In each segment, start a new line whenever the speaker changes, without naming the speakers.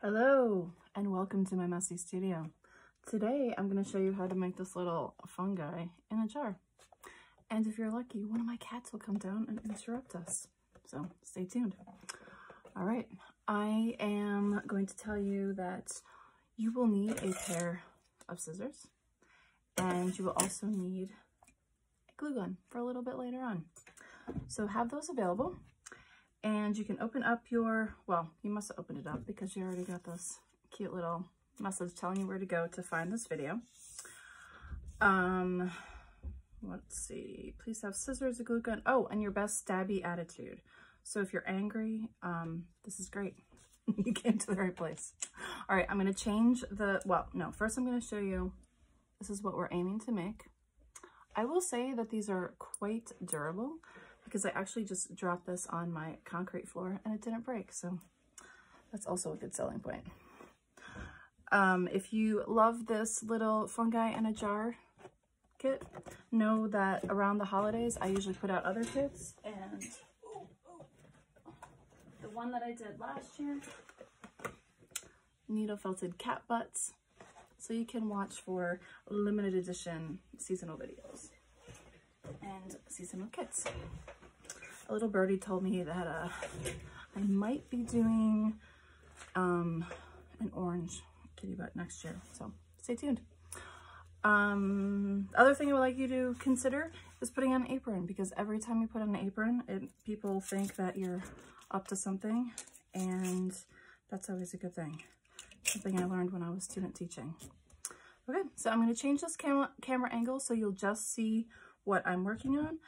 Hello and welcome to my messy studio. Today I'm going to show you how to make this little fungi in a jar. And if you're lucky, one of my cats will come down and interrupt us. So stay tuned. All right, I am going to tell you that you will need a pair of scissors and you will also need a glue gun for a little bit later on. So have those available. And you can open up your, well, you must have opened it up because you already got this cute little message telling you where to go to find this video. Let's see, please have scissors, a glue gun. Oh, and your best stabby attitude. So if you're angry, this is great. You came to the right place. All right, I'm gonna change the, well, no, first I'm gonna show you, this is what we're aiming to make. I will say that these are quite durable, because I actually just dropped this on my concrete floor and it didn't break. So that's also a good selling point. If you love this little fungi in a jar kit, know that around the holidays, I usually put out other kits, and the one that I did last year, needle felted cat butts. So you can watch for limited edition seasonal videos and seasonal kits. A little birdie told me that I might be doing an orange kitty butt next year, so stay tuned. Other thing I would like you to consider is putting on an apron, because every time you put on an apron, people think that you're up to something, and that's always a good thing. Something I learned when I was student teaching. Okay, so I'm going to change this camera angle so you'll just see what I'm working on.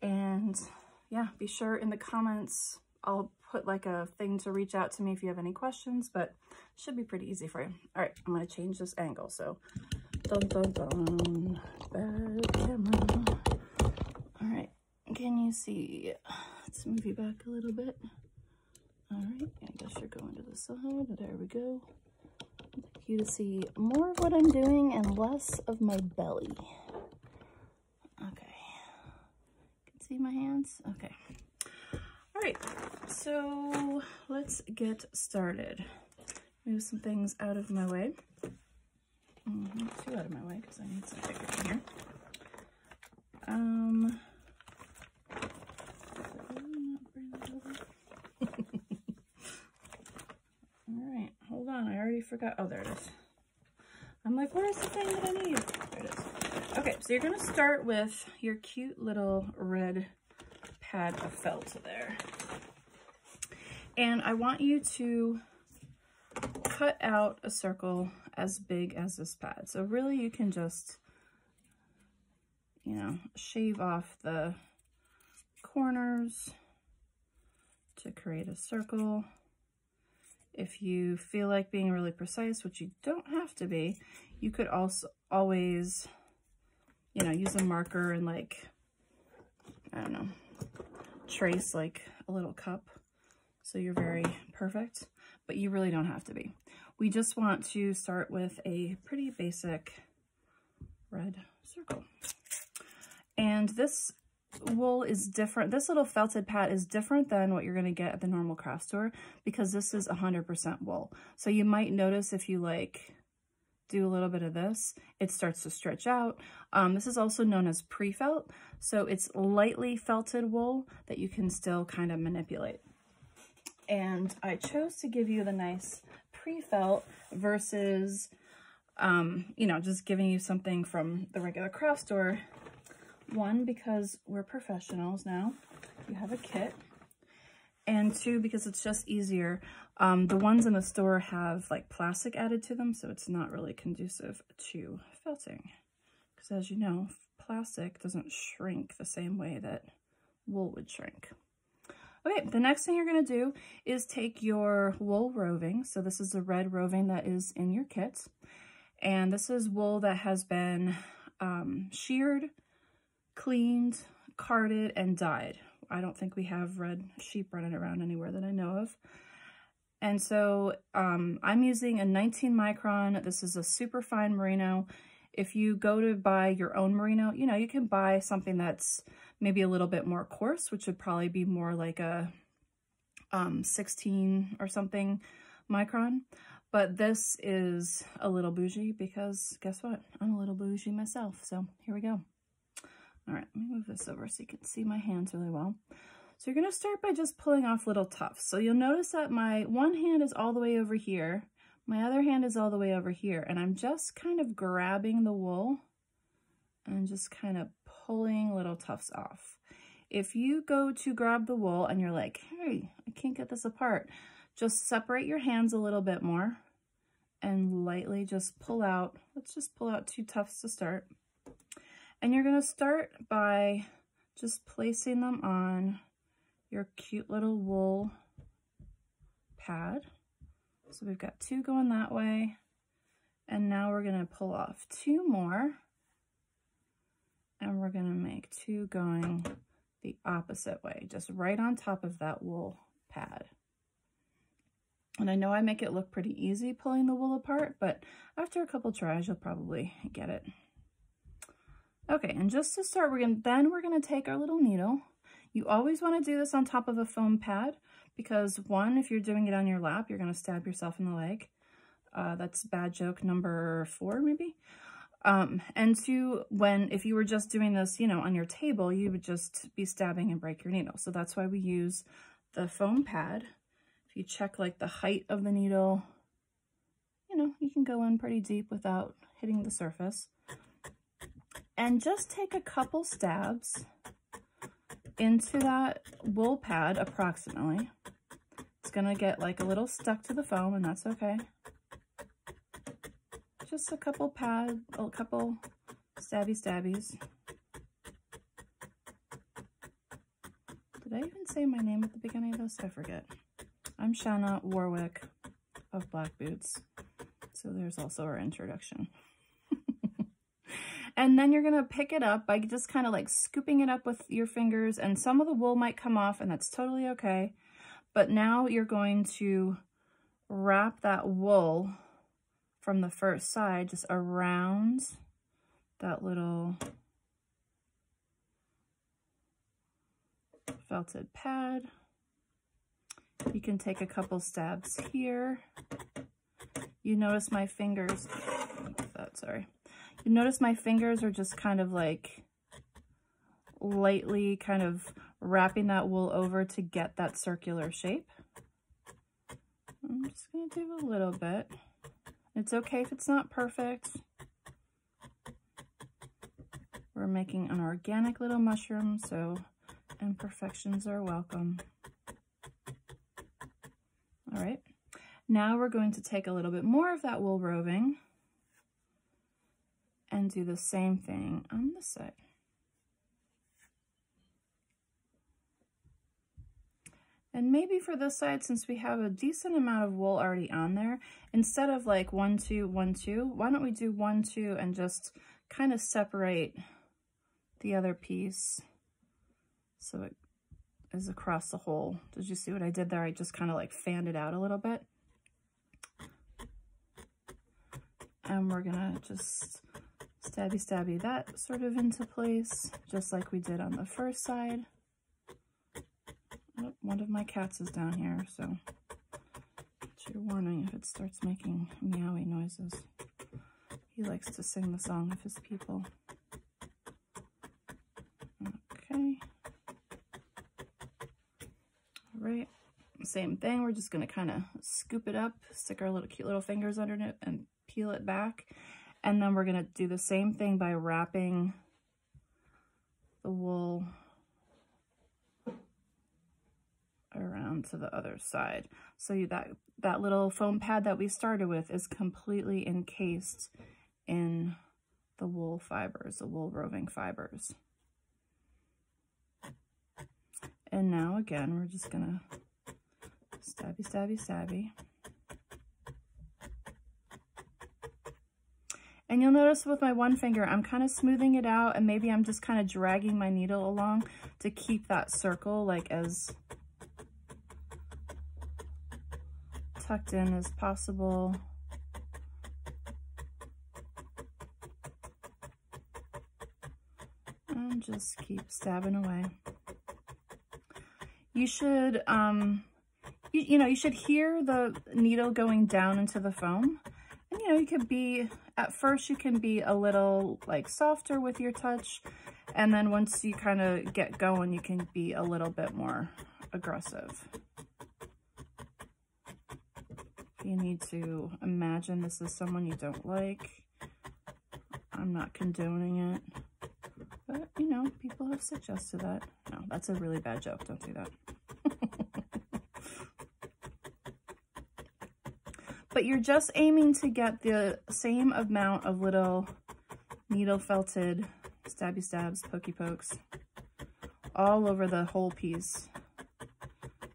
And yeah, be sure in the comments, I'll put like a thing to reach out to me if you have any questions, but it should be pretty easy for you. All right, I'm going to change this angle. So, dun, dun, dun, bad camera. All right, can you see? Let's move you back a little bit. All right, I guess you're going to the side. There we go. I'd like you to see more of what I'm doing and less of my belly. Okay. See my hands? Okay. All right, so let's get started. Move some things out of my way. Not too out of my way because I need some bigger in here. All right, hold on. I already forgot. Oh, there it is. I'm like, where's the thing that I need? There it is. Okay, so you're gonna start with your cute little red pad of felt there. And I want you to cut out a circle as big as this pad. So really you can just, you know, shave off the corners to create a circle. If you feel like being really precise, which you don't have to be, you could also always, you know, use a marker and like, I don't know, trace like a little cup. So you're very perfect, but you really don't have to be. We just want to start with a pretty basic red circle. And this wool is different. This little felted pad is different than what you're going to get at the normal craft store, because this is 100% wool. So you might notice if you like do a little bit of this, it starts to stretch out. This is also known as pre-felt. So it's lightly felted wool that you can still kind of manipulate. And I chose to give you the nice pre-felt versus, you know, just giving you something from the regular craft store. One, because we're professionals now. You have a kit. And two, because it's just easier. The ones in the store have like plastic added to them, so it's not really conducive to felting. Because as you know, plastic doesn't shrink the same way that wool would shrink. Okay, the next thing you're going to do is take your wool roving. So this is the red roving that is in your kit. And this is wool that has been sheared, cleaned, carded, and dyed. I don't think we have red sheep running around anywhere that I know of. And so I'm using a 19 micron. This is a super fine merino. If you go to buy your own merino, you know, you can buy something that's maybe a little bit more coarse, which would probably be more like a 16 or something. micron. But this is a little bougie because guess what? I'm a little bougie myself. So here we go. All right, let me move this over so you can see my hands really well. So you're gonna start by just pulling off little tufts. So you'll notice that my one hand is all the way over here. My other hand is all the way over here. And I'm just kind of grabbing the wool and just kind of pulling little tufts off. If you go to grab the wool and you're like, hey, I can't get this apart, just separate your hands a little bit more and lightly just pull out. Let's just pull out 2 tufts to start. And you're gonna start by just placing them on your cute little wool pad. So we've got 2 going that way. And now we're gonna pull off 2 more. And we're gonna make 2 going the opposite way, just right on top of that wool pad. And I know I make it look pretty easy pulling the wool apart, but after a couple tries, you'll probably get it. Okay, and just to start, we're gonna take our little needle. You always wanna do this on top of a foam pad because 1, if you're doing it on your lap, you're gonna stab yourself in the leg. That's bad joke number 4, maybe. And 2, if you were just doing this, you know, on your table, you would just be stabbing and break your needle. So that's why we use the foam pad. If you check like the height of the needle, you know, you can go in pretty deep without hitting the surface. And just take a couple stabs into that wool pad approximately. It's gonna get like a little stuck to the foam and that's okay. Just a couple stabbies. Did I even say my name at the beginning of this? I forget. I'm Shanna Warwick of BlckBts. So there's also our introduction. And then you're gonna pick it up by just kind of like scooping it up with your fingers, and some of the wool might come off and that's totally okay. But now you're going to wrap that wool from the first side just around that little felted pad. You can take a couple stabs here. You notice my fingers, You notice my fingers are just kind of like lightly kind of wrapping that wool over to get that circular shape. I'm just gonna do a little bit. It's okay if it's not perfect. We're making an organic little mushroom, so imperfections are welcome. All right, now we're going to take a little bit more of that wool roving and do the same thing on this side. And maybe for this side, since we have a decent amount of wool already on there, instead of like 1, 2, 1, 2, why don't we do 1, 2 and just kind of separate the other piece so it is across the whole. Did you see what I did there? I just kind of like fanned it out a little bit. And we're gonna just stabby that sort of into place, just like we did on the first side. Oh, one of my cats is down here, so it's your warning if it starts making meowy noises. He likes to sing the song of his people. Okay. All right, same thing. We're just gonna kind of scoop it up, stick our little cute little fingers under it and peel it back. And then we're gonna do the same thing by wrapping the wool around to the other side. So that little foam pad that we started with is completely encased in the wool fibers, the wool roving fibers. And now again, we're just gonna stabby. And you'll notice with my one finger, I'm kind of smoothing it out, and maybe I'm just kind of dragging my needle along to keep that circle like as tucked in as possible. And just keep stabbing away. You should you know, you should hear the needle going down into the foam. And, you know, you could be, at first you can be a little like softer with your touch. And then once you kind of get going, you can be a little bit more aggressive. If you need to imagine this is someone you don't like, I'm not condoning it. But, you know, people have suggested that. No, that's a really bad joke. Don't do that. But you're just aiming to get the same amount of little needle felted stabby stabs, pokey pokes, all over the whole piece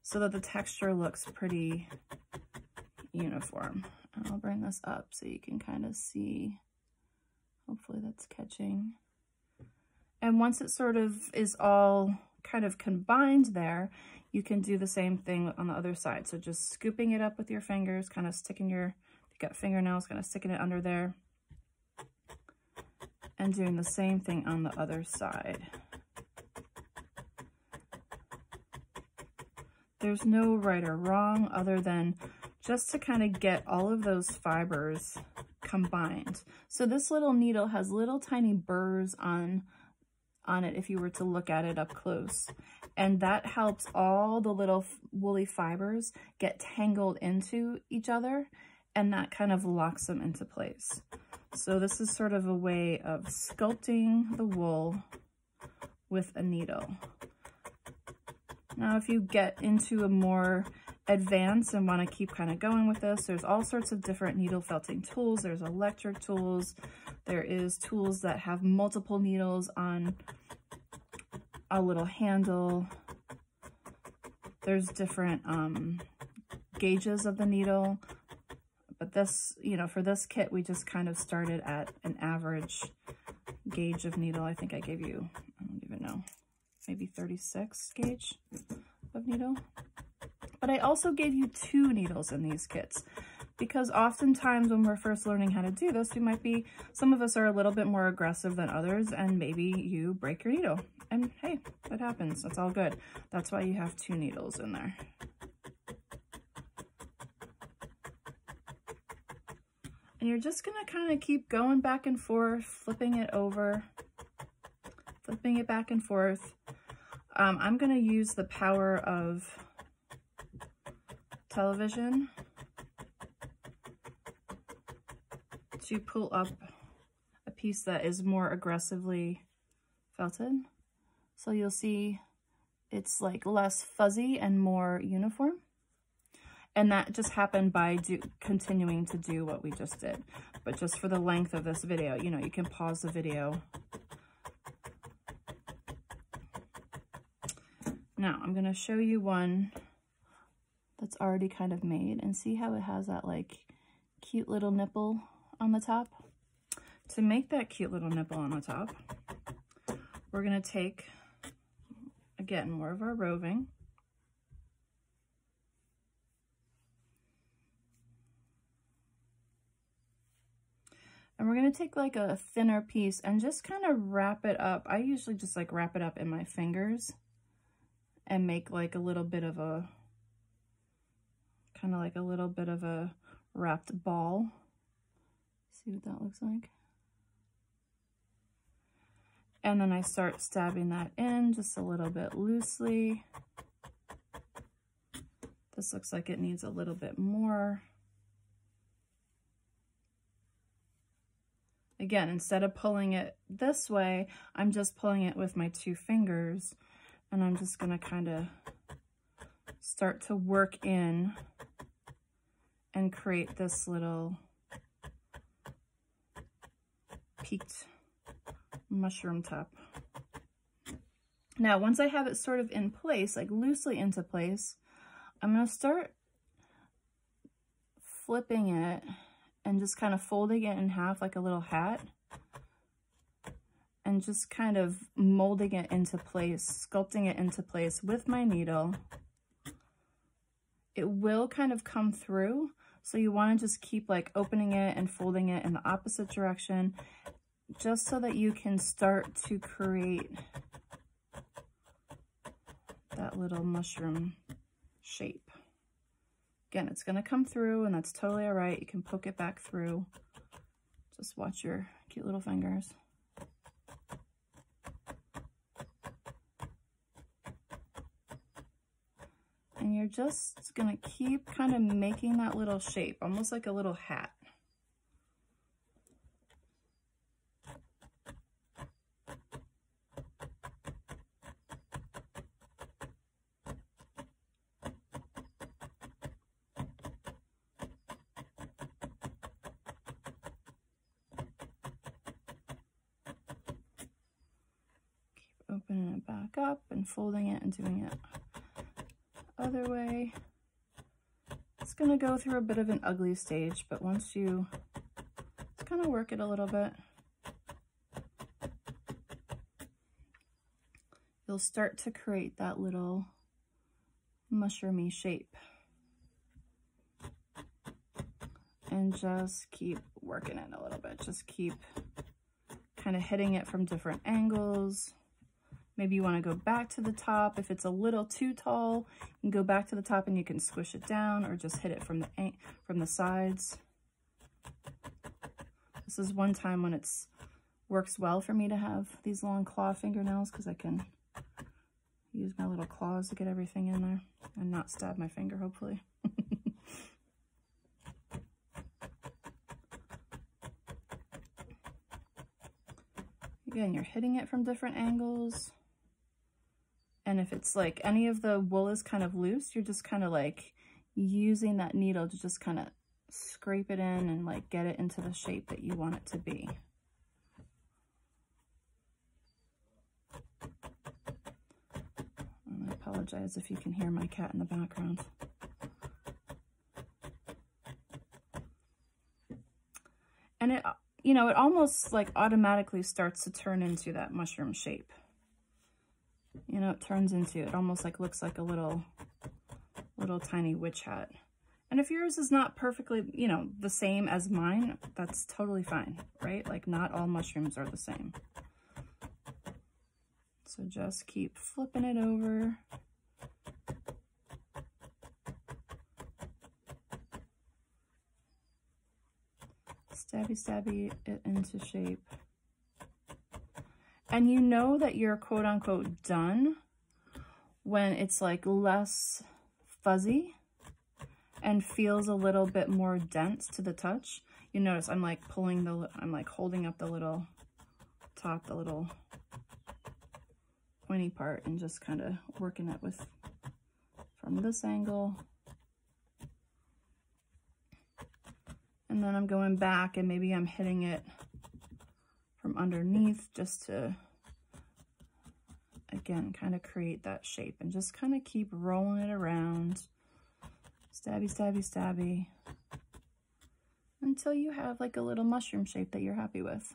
so that the texture looks pretty uniform. And I'll bring this up so you can kind of see. Hopefully that's catching. And once it sort of is all kind of combined there, you can do the same thing on the other side. So just scooping it up with your fingers, kind of sticking your, if you got fingernails, kind of sticking it under there. And doing the same thing on the other side. There's no right or wrong other than just to kind of get all of those fibers combined. So this little needle has little tiny burrs on it if you were to look at it up close. And that helps all the little woolly fibers get tangled into each other, and that kind of locks them into place. So this is sort of a way of sculpting the wool with a needle. Now, if you get into a more advanced and want to keep kind of going with this, there's all sorts of different needle felting tools. There's electric tools. There is tools that have multiple needles on a little handle. There's different gauges of the needle. But this, you know, for this kit, we just kind of started at an average gauge of needle. I think I gave you, I don't even know, maybe 36 gauge of needle. But I also gave you 2 needles in these kits because oftentimes when we're first learning how to do this, we might be, some of us are a little bit more aggressive than others, and maybe you break your needle. And hey, that happens. That's all good. That's why you have 2 needles in there. And you're just going to kind of keep going back and forth, flipping it over, flipping it back and forth. I'm going to use the power of television to pull up a piece that is more aggressively felted. So you'll see it's like less fuzzy and more uniform. And that just happened by continuing to do what we just did. But just for the length of this video, you know, you can pause the video. Now, I'm going to show you one that's already kind of made, and see how it has that like cute little nipple on the top. To make that cute little nipple on the top, we're going to take, again, more of our roving. And we're going to take like a thinner piece and just kind of wrap it up. I usually just like wrap it up in my fingers and make like a little bit of a, kind of like a little bit of a wrapped ball. See what that looks like. And then I start stabbing that in just a little bit loosely. This looks like it needs a little bit more. Again, instead of pulling it this way, I'm just pulling it with my 2 fingers, and I'm just going to kind of start to work in and create this little peaked mushroom top. Now, once I have it sort of in place, like loosely into place, I'm going to start flipping it and just kind of folding it in half like a little hat, and just kind of molding it into place, sculpting it into place with my needle. It will kind of come through, so you want to just keep like opening it and folding it in the opposite direction, just so that you can start to create that little mushroom shape. Again, it's going to come through, and that's totally all right. You can poke it back through. Just watch your cute little fingers. And you're just going to keep kind of making that little shape, almost like a little hat. Keep opening it back up and folding it and doing it other way. It's going to go through a bit of an ugly stage, but once you kind of work it a little bit, you'll start to create that little mushroomy shape. And just keep working it a little bit. Just keep kind of hitting it from different angles. Maybe you want to go back to the top. If it's a little too tall, you can go back to the top and you can squish it down, or just hit it from the sides. This is one time when it's works well for me to have these long claw fingernails, because I can use my little claws to get everything in there and not stab my finger, hopefully. Again, you're hitting it from different angles. And if it's like any of the wool is kind of loose, you're just kind of like using that needle to just kind of scrape it in and like get it into the shape that you want it to be. And I apologize if you can hear my cat in the background. And it, you know, it almost like automatically starts to turn into that mushroom shape. You know, it turns into, it almost like looks like a little tiny witch hat. And if yours is not perfectly, you know, the same as mine, that's totally fine, right? Like, not all mushrooms are the same. So just keep flipping it over. Stabby it into shape. And you know that you're quote unquote done when it's like less fuzzy and feels a little bit more dense to the touch. You notice I'm like I'm like holding up the little top, the little pointy part, and just kind of working it with from this angle. And then I'm going back and maybe I'm hitting it from underneath just to, again, kind of create that shape, and just kind of keep rolling it around. Stabby, stabby, stabby. Until you have like a little mushroom shape that you're happy with.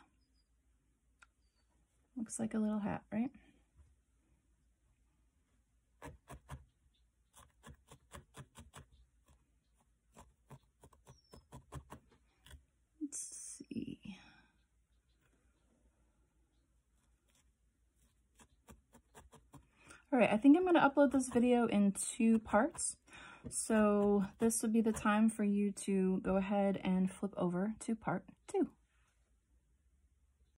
Looks like a little hat, right? Let's see. All right, I think I'm going to upload this video in 2 parts. So this would be the time for you to go ahead and flip over to part 2.